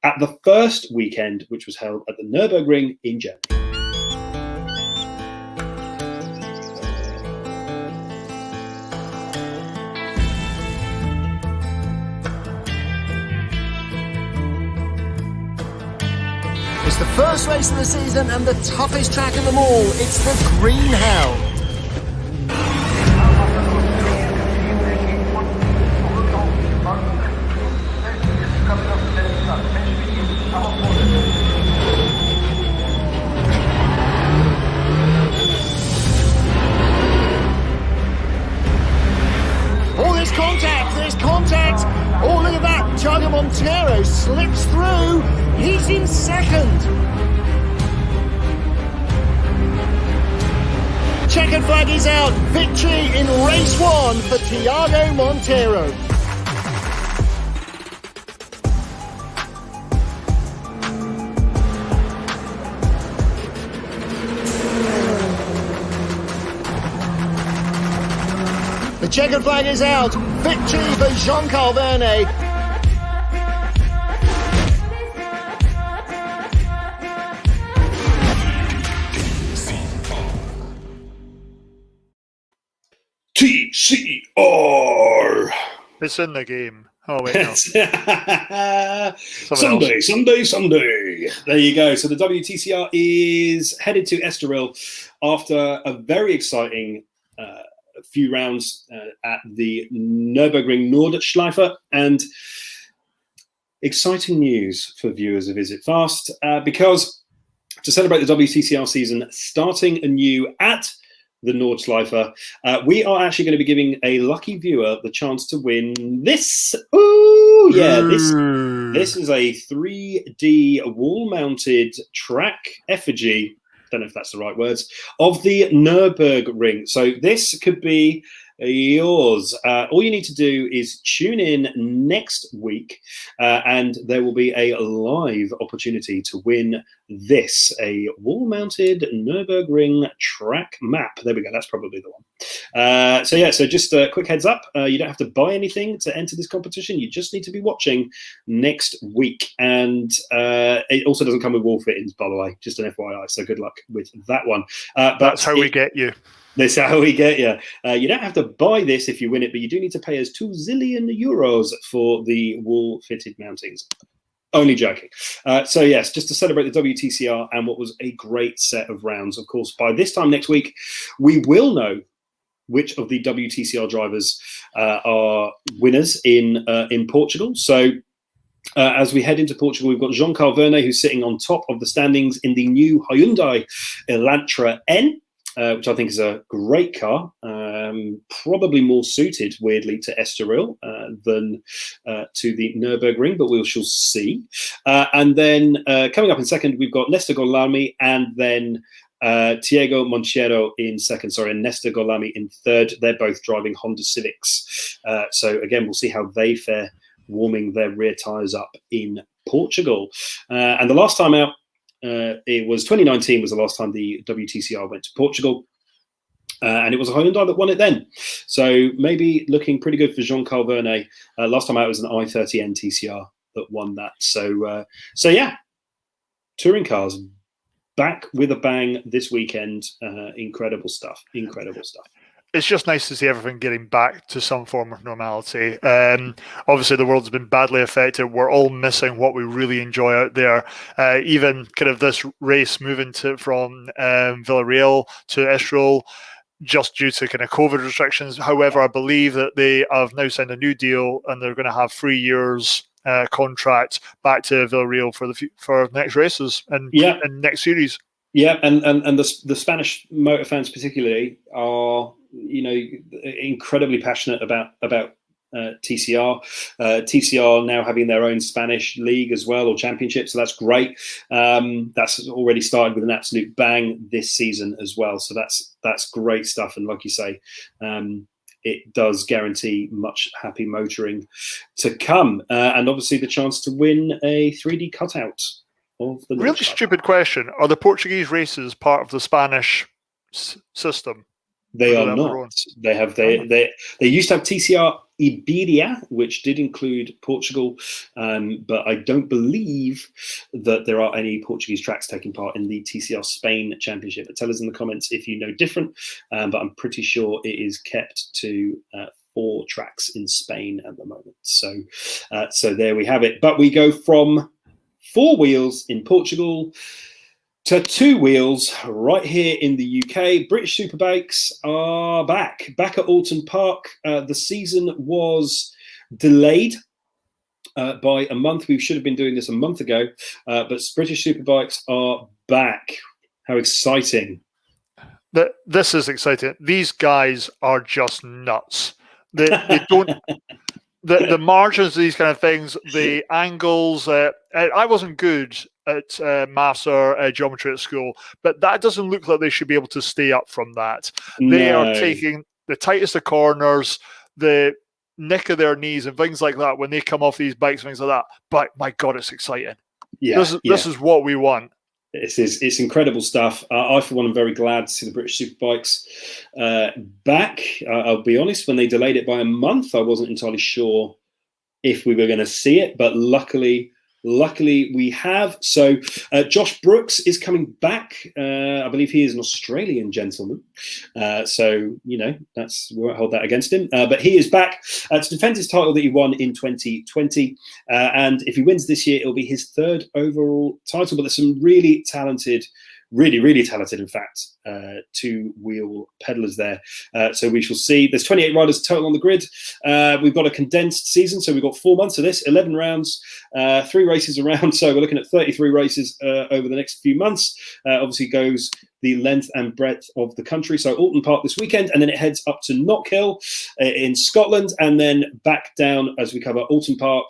at the first weekend, which was held at the Nürburgring in Germany. It's the first race of the season and the toughest track of them all. It's the Green Hound. Oh, there's contact. Oh, look at that. Thiago Monteiro slips through. He's in second. Checkered flag is out. Victory in race one for Thiago Monteiro. The checkered flag is out. Victory for Jean-Carl Vernet. TCR. It's in the game. Oh, wait, no. Sunday. There you go. So the WTCR is headed to Estoril after a very exciting few rounds at the Nürburgring Nordschleife, and exciting news for viewers of Is It Fast, because to celebrate the WTCR season starting anew at the Nordschleife, we are actually going to be giving a lucky viewer the chance to win this. Ooh, yeah, this is a 3D wall-mounted track effigy, don't know if that's the right words, of the Nürburgring. So this could be yours. All you need to do is tune in next week, and there will be a live opportunity to win this, a wall-mounted Nürburgring track map. There we go. That's probably the one. So just a quick heads up. You don't have to buy anything to enter this competition. You just need to be watching next week. And it also doesn't come with wall fittings, by the way, just an FYI. So good luck with that one. That's how we get you. That's how we get you. You don't have to buy this if you win it, but you do need to pay us 2 zillion euros for the wall-fitted mountings. Only joking. So yes, just to celebrate the WTCR and what was a great set of rounds. Of course, by this time next week, we will know which of the WTCR drivers are winners in Portugal. So as we head into Portugal, we've got Jean-Carl Vernet, who's sitting on top of the standings in the new Hyundai Elantra N. Which I think is a great car, probably more suited, weirdly, to Estoril than to the Nürburgring, but we shall see. And then coming up in second, we've got Néstor Golami and then Tiago Monteiro in second, and Néstor Golami in third. They're both driving Honda Civics. So again, we'll see how they fare warming their rear tyres up in Portugal. And the last time out, it was 2019 was the last time the WTCR went to Portugal, and it was a Hyundai that won it then. So maybe looking pretty good for Jean-Carl Vernet. Last time out it was an i30N TCR that won that. So yeah, touring cars back with a bang this weekend. Incredible stuff. It's just nice to see everything getting back to some form of normality. Obviously, the world's been badly affected. We're all missing what we really enjoy out there. Even kind of this race moving from Villarreal to Estoril, just due to kind of COVID restrictions. However, I believe that they have now signed a new deal and they're going to have 3 years contract back to Villarreal for next races and next series. Yeah, and the Spanish motor fans particularly are, incredibly passionate about TCR. TCR now having their own Spanish league as well, or championship, so that's great. That's already started with an absolute bang this season as well. So that's great stuff. And like you say, it does guarantee much happy motoring to come, and obviously the chance to win a 3D cutout. Really stupid question. Are the Portuguese races part of the Spanish system? They are not. They used to have TCR Iberia, which did include Portugal, but I don't believe that there are any Portuguese tracks taking part in the TCR Spain Championship. But tell us in the comments if you know different, but I'm pretty sure it is kept to 4 tracks in Spain at the moment. So there we have it. But we go from 4 wheels in Portugal to 2 wheels right here in the UK. British Superbikes are back at Alton Park. The season was delayed by a month. We should have been doing this a month ago, but British Superbikes are back. How exciting. This is exciting. These guys are just nuts. They don't... The margins of these kind of things, the angles. I wasn't good at maths or geometry at school, but that doesn't look like they should be able to stay up from that. No. They are taking the tightest of corners, the nick of their knees and things like that when they come off these bikes, things like that. But my God, it's exciting. This is what we want. It's incredible stuff. I, for one, am very glad to see the British Superbikes back. I'll be honest, when they delayed it by a month, I wasn't entirely sure if we were going to see it, but luckily we have. So Josh Brooks is coming back. I believe he is an Australian gentleman. So, we won't hold that against him. But he is back to defend his title that he won in 2020. And if he wins this year, it'll be his 3rd overall title. But there's some really talented, in fact, 2-wheel pedalers there. So we shall see. There's 28 riders total on the grid. We've got a condensed season, so we've got 4 months of this, 11 rounds, 3 races around. So we're looking at 33 races over the next few months. Obviously goes the length and breadth of the country. So Alton Park this weekend, and then it heads up to Knockhill in Scotland, and then back down as we cover Alton Park,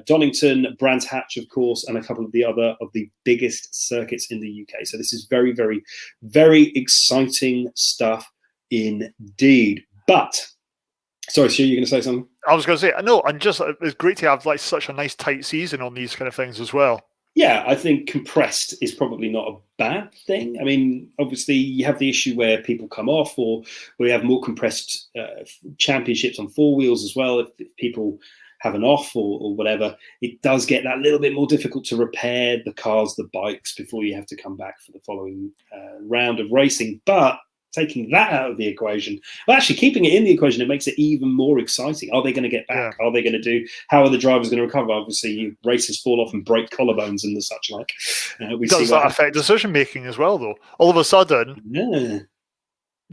Donington, Brands Hatch, of course, and a couple of the other of the biggest circuits in the UK. So this is very, very, very exciting stuff indeed. But sorry, Stu, you're going to say something? I was going to say, no, and just it's great to have like such a nice tight season on these kind of things as well. Yeah, I think compressed is probably not a bad thing. I mean, obviously, you have the issue where people come off, or we have more compressed championships on four wheels as well. If people have an off or whatever, it does get that little bit more difficult to repair the cars, the bikes, before you have to come back for the following round of racing. But taking that out of the equation, well, actually keeping it in the equation, it makes it even more exciting. Are they going to get back? Yeah. Are they going to do? How are the drivers going to recover? Obviously, racers fall off and break collarbones and the such like. Does that affect decision making as well, though? All of a sudden,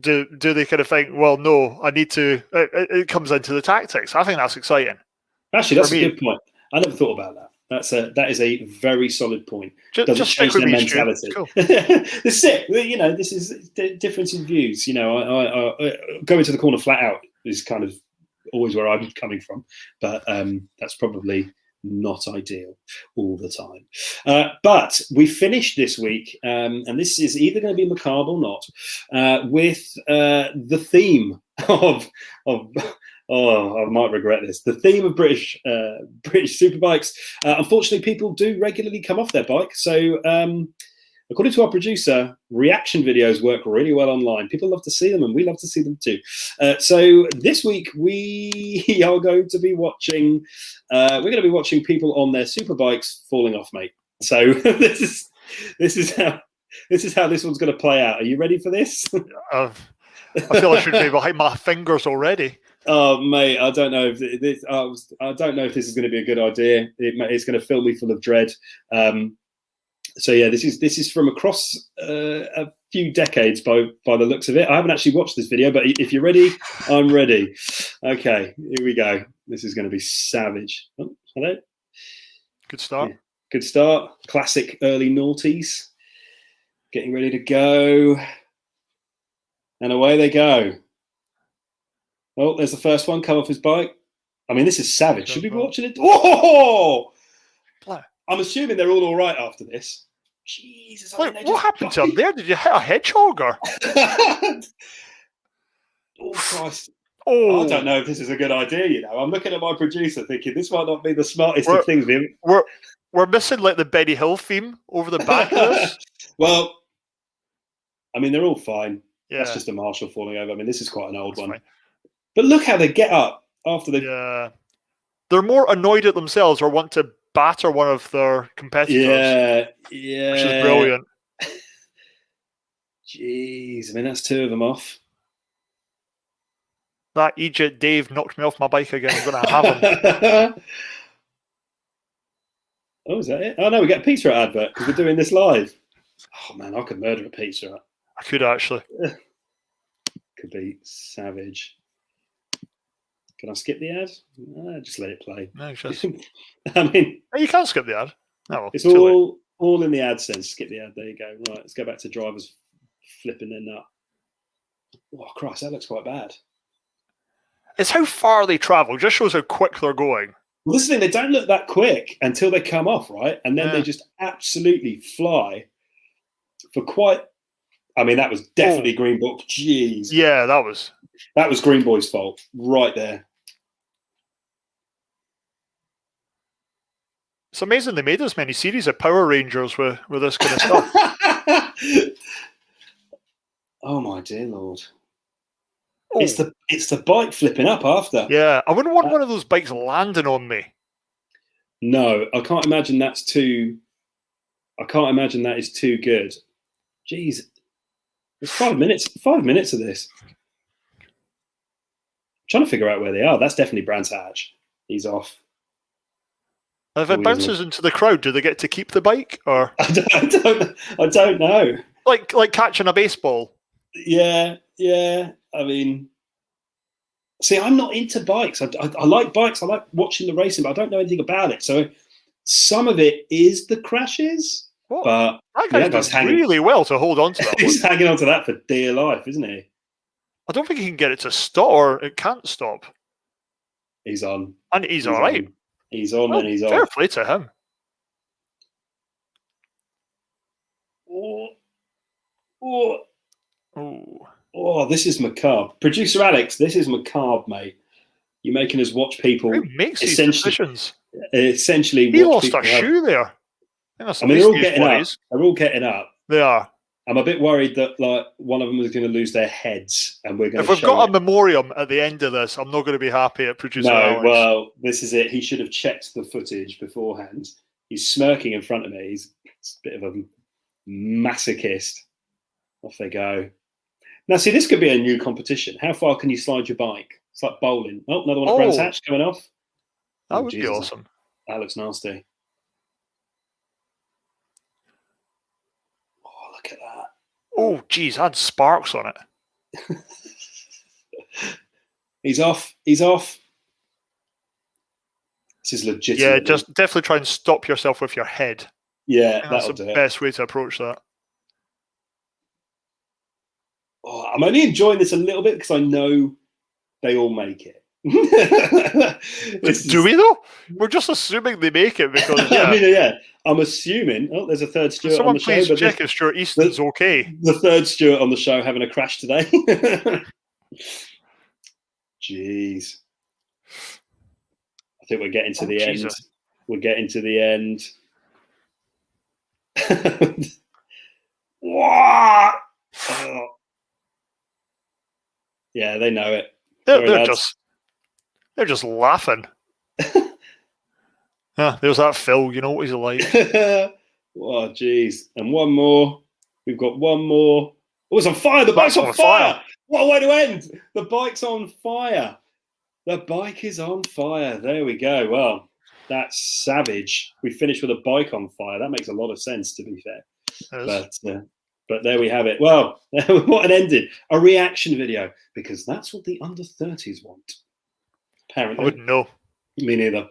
do they kind of think, well, no, I need to? It comes into the tactics. I think that's exciting. Actually, that's a good point. I never thought about that. That is a very solid point. Does it change their mentality? Cool. This is it. You know, this is difference in views. You know, I going to the corner flat out is kind of always where I'm coming from, but that's probably not ideal all the time. But we finished this week, and this is either going to be macabre or not, with the theme of oh, I might regret this. The theme of British Superbikes. Unfortunately, people do regularly come off their bike. So, according to our producer, reaction videos work really well online. People love to see them, and we love to see them too. So this week we are going to be watching. We're going to be watching people on their superbikes falling off, mate. So this is how this one's going to play out. Are you ready for this? I feel I should be behind my fingers already. Oh, mate, I don't know if this. I don't know if this is going to be a good idea. It's going to fill me full of dread. So yeah, this is from across a few decades by the looks of it. I haven't actually watched this video, but if you're ready, I'm ready. Okay, here we go. This is going to be savage. Oh, hello. Good start. Yeah, good start. Classic early noughties. Getting ready to go, and away they go. Oh, there's the first one come off his bike. I mean, this is savage. Should we be watching it? Oh! I'm assuming they're all right after this. Jesus. What happened to him there? Did you hit a hedgehog or? Oh, Christ. Oh. I don't know if this is a good idea, you know. I'm looking at my producer thinking this might not be the smartest of things. We're missing like the Benny Hill theme over the back of this. Well, I mean, they're all fine. Yeah. That's just a Marshall falling over. I mean, this is quite an old one. Fine. But look how they get up after they. Yeah, they're more annoyed at themselves or want to batter one of their competitors. Yeah, which is brilliant. Jeez, I mean that's two of them off. That Egypt Dave knocked me off my bike again. I'm going to have him. Oh, is that it? Oh no, we get a pizza Hut advert because we're doing this live. Oh man, I could murder a pizza Hut. I could actually. Could be savage. Can I skip the ad? Just let it play. No, just. I mean, you can't skip the ad. No, well, it's all in the ad says skip the ad. There you go. Right, let's go back to drivers flipping their nut. Oh Christ, that looks quite bad. It's how far they travel. Just shows how quick they're going. Well, this is the thing, they don't look that quick until they come off, right? And then they just absolutely fly for quite. I mean, that was definitely Green Book. Jeez. Yeah, that was Green Boy's fault right there. It's amazing they made this many series of Power Rangers with this kind of stuff. Oh my dear Lord. Oh. It's the bike flipping up after. Yeah, I wouldn't want one of those bikes landing on me. No, I can't imagine that is too good. Jeez. There's 5 minutes. 5 minutes of this. I'm trying to figure out where they are. That's definitely Brands Hatch. He's off. If it bounces into the crowd, do they get to keep the bike? Or I don't know. Like catching a baseball. Yeah. I mean, see, I'm not into bikes. I like bikes. I like watching the racing, but I don't know anything about it. So some of it is the crashes. What? But that guy's doing really well to hold on to that. He's hanging on to that for dear life, isn't he? I don't think he can get it to stop, or it can't stop. He's on. And he's all right. He's on and he's on. Fair play to him. Oh. Oh, this is macabre. Producer Alex, this is macabre, mate. You're making us watch people. Who makes these decisions? Essentially, He watch lost a people shoe there. I mean, they're all getting up. They're all getting up. They are. I'm a bit worried that like one of them is going to lose their heads, and we're going If to. we've got a memoriam at the end of this, I'm not going to be happy at producer Alex. Well, this is it. He should have checked the footage beforehand. He's smirking in front of me. He's a bit of a masochist. Off they go. Now, see, this could be a new competition. How far can you slide your bike? It's like bowling. Oh, another one at Brands Hatch coming off. That would be awesome. That looks nasty. Oh, look at that. Oh, geez, had sparks on it. He's off. He's off. This is legitimate. Yeah, just definitely try and stop yourself with your head. Yeah, that's the best way to approach that. Oh, I'm only enjoying this a little bit because I know they all make it. Do we though? We're just assuming they make it because I mean, yeah, I'm assuming. Oh, there's a third Stuart on the show. Someone please check if Stuart Easton's okay. The third Stuart on the show having a crash today. Jeez. I think we're getting to the end. We're getting to the end. What? Oh. Yeah, they know it. They're just laughing. There's that Phil. You know what he's like. Oh, jeez. And one more. We've got one more. Oh, it's on fire. The bike's on fire. What a way to end. The bike's on fire. The bike is on fire. There we go. Well, that's savage. We finished with a bike on fire. That makes a lot of sense, to be fair. But there we have it. Well, what an ending. A reaction video, because that's what the under-30s want. Apparently. I wouldn't know. Me neither.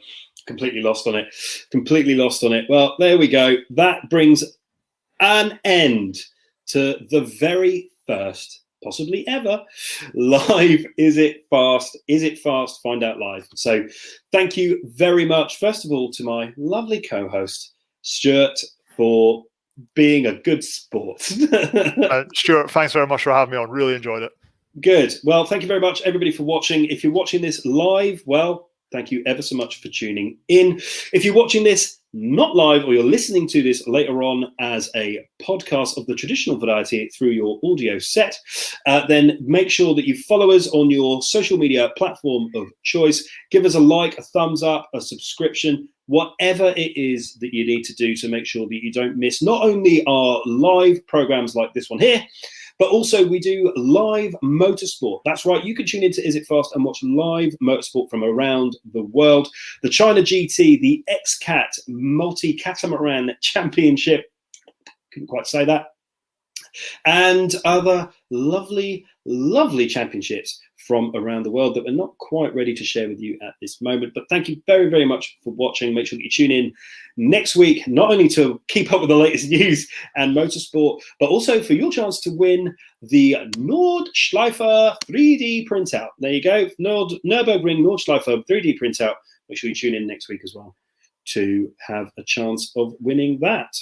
Completely lost on it. Completely lost on it. Well, there we go. That brings an end to the very first, possibly ever, live Is It Fast? Is It Fast? Find Out Live. So thank you very much, first of all, to my lovely co-host, Stuart, for being a good sport. Stuart, thanks very much for having me on. Really enjoyed it. Good. Well, thank you very much, everybody, for watching. If you're watching this live, well, thank you ever so much for tuning in. If you're watching this not live, or you're listening to this later on as a podcast of the traditional variety through your audio set, then make sure that you follow us on your social media platform of choice. Give us a like, a thumbs up, a subscription, whatever it is that you need to do to make sure that you don't miss not only our live programs like this one here, but also we do live motorsport. That's right, you can tune into Is It Fast and watch live motorsport from around the world. The China GT, the XCAT Multi-Catamaran Championship, couldn't quite say that, and other lovely, lovely championships from around the world that we're not quite ready to share with you at this moment. But thank you very, very much for watching. Make sure that you tune in next week, not only to keep up with the latest news and motorsport, but also for your chance to win the Nordschleifer 3D printout. There you go, Nürburgring Nordschleifer 3D printout. Make sure you tune in next week as well to have a chance of winning that.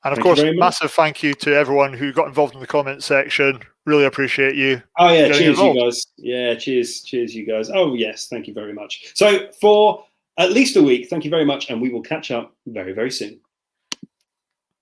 And of course, massive thank you to everyone who got involved in the comment section. Really appreciate you. Oh, yeah. Cheers, you guys. Yeah, cheers. Cheers, you guys. Oh, yes. Thank you very much. So for at least a week, thank you very much. And we will catch up very, very soon.